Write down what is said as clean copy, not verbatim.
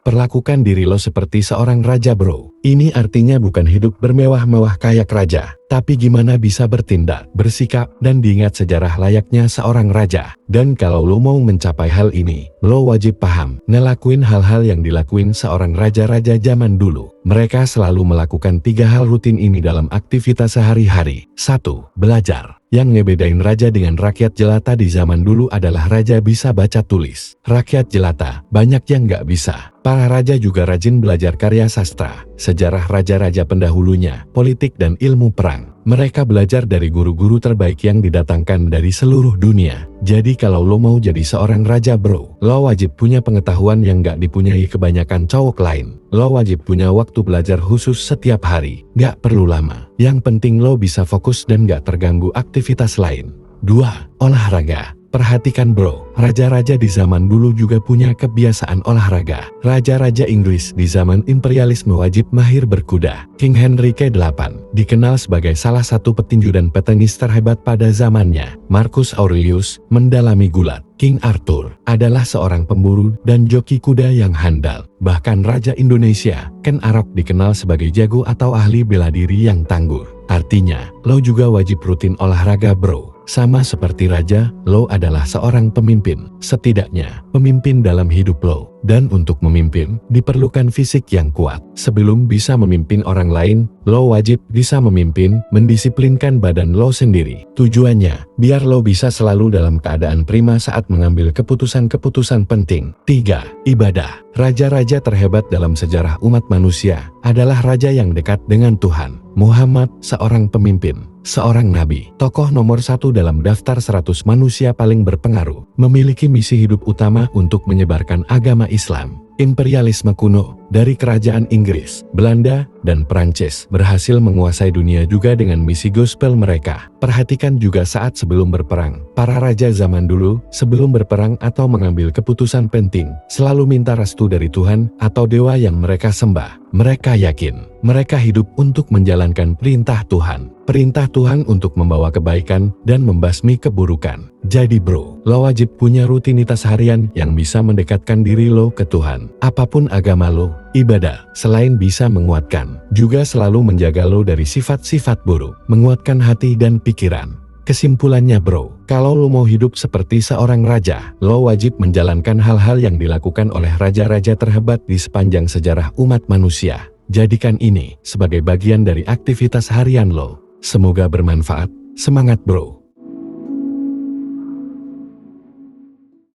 Perlakukan diri lo seperti seorang raja bro. Ini artinya bukan hidup bermewah-mewah kayak raja, tapi gimana bisa bertindak, bersikap, dan diingat sejarah layaknya seorang raja. Dan kalau lo mau mencapai hal ini, lo wajib paham, ngelakuin hal-hal yang dilakuin seorang raja-raja zaman dulu. Mereka selalu melakukan 3 hal rutin ini dalam aktivitas sehari-hari. 1. Belajar. Yang ngebedain raja dengan rakyat jelata di zaman dulu adalah raja bisa baca tulis. Rakyat jelata, banyak yang nggak bisa. Para raja juga rajin belajar karya sastra, sejarah raja-raja pendahulunya, politik dan ilmu perang. Mereka belajar dari guru-guru terbaik yang didatangkan dari seluruh dunia. Jadi kalau lo mau jadi seorang raja bro, lo wajib punya pengetahuan yang gak dipunyai kebanyakan cowok lain. Lo wajib punya waktu belajar khusus setiap hari, gak perlu lama. Yang penting lo bisa fokus dan gak terganggu aktivitas lain. 2. Olahraga. Perhatikan bro, raja-raja di zaman dulu juga punya kebiasaan olahraga. Raja-raja Inggris di zaman imperialisme wajib mahir berkuda. King Henry ke-8 dikenal sebagai salah satu petinju dan petenis terhebat pada zamannya. Marcus Aurelius mendalami gulat. King Arthur adalah seorang pemburu dan joki kuda yang handal. Bahkan Raja Indonesia, Ken Arok dikenal sebagai jago atau ahli bela diri yang tangguh. Artinya, lo juga wajib rutin olahraga bro. Sama seperti raja, lo adalah seorang pemimpin. Setidaknya, pemimpin dalam hidup lo. Dan untuk memimpin, diperlukan fisik yang kuat. Sebelum bisa memimpin orang lain, lo wajib bisa memimpin, mendisiplinkan badan lo sendiri. Tujuannya, biar lo bisa selalu dalam keadaan prima saat mengambil keputusan-keputusan penting. 3. Ibadah. Raja-raja terhebat dalam sejarah umat manusia adalah raja yang dekat dengan Tuhan. Muhammad, seorang pemimpin, seorang nabi, tokoh nomor 1 dalam daftar 100 manusia paling berpengaruh, memiliki misi hidup utama untuk menyebarkan agama Islam. Imperialisme kuno dari kerajaan Inggris, Belanda, dan Prancis berhasil menguasai dunia juga dengan misi gospel mereka. Perhatikan juga saat sebelum berperang, para raja zaman dulu sebelum berperang atau mengambil keputusan penting selalu minta restu dari Tuhan atau dewa yang mereka sembah. Mereka yakin mereka hidup untuk menjalankan perintah Tuhan. Perintah Tuhan untuk membawa kebaikan dan membasmi keburukan. Jadi bro, lo wajib punya rutinitas harian yang bisa mendekatkan diri lo ke Tuhan. Apapun agama lo, ibadah, selain bisa menguatkan, juga selalu menjaga lo dari sifat-sifat buruk, menguatkan hati dan pikiran. Kesimpulannya bro, kalau lo mau hidup seperti seorang raja, lo wajib menjalankan hal-hal yang dilakukan oleh raja-raja terhebat di sepanjang sejarah umat manusia. Jadikan ini sebagai bagian dari aktivitas harian lo. Semoga bermanfaat. Semangat bro!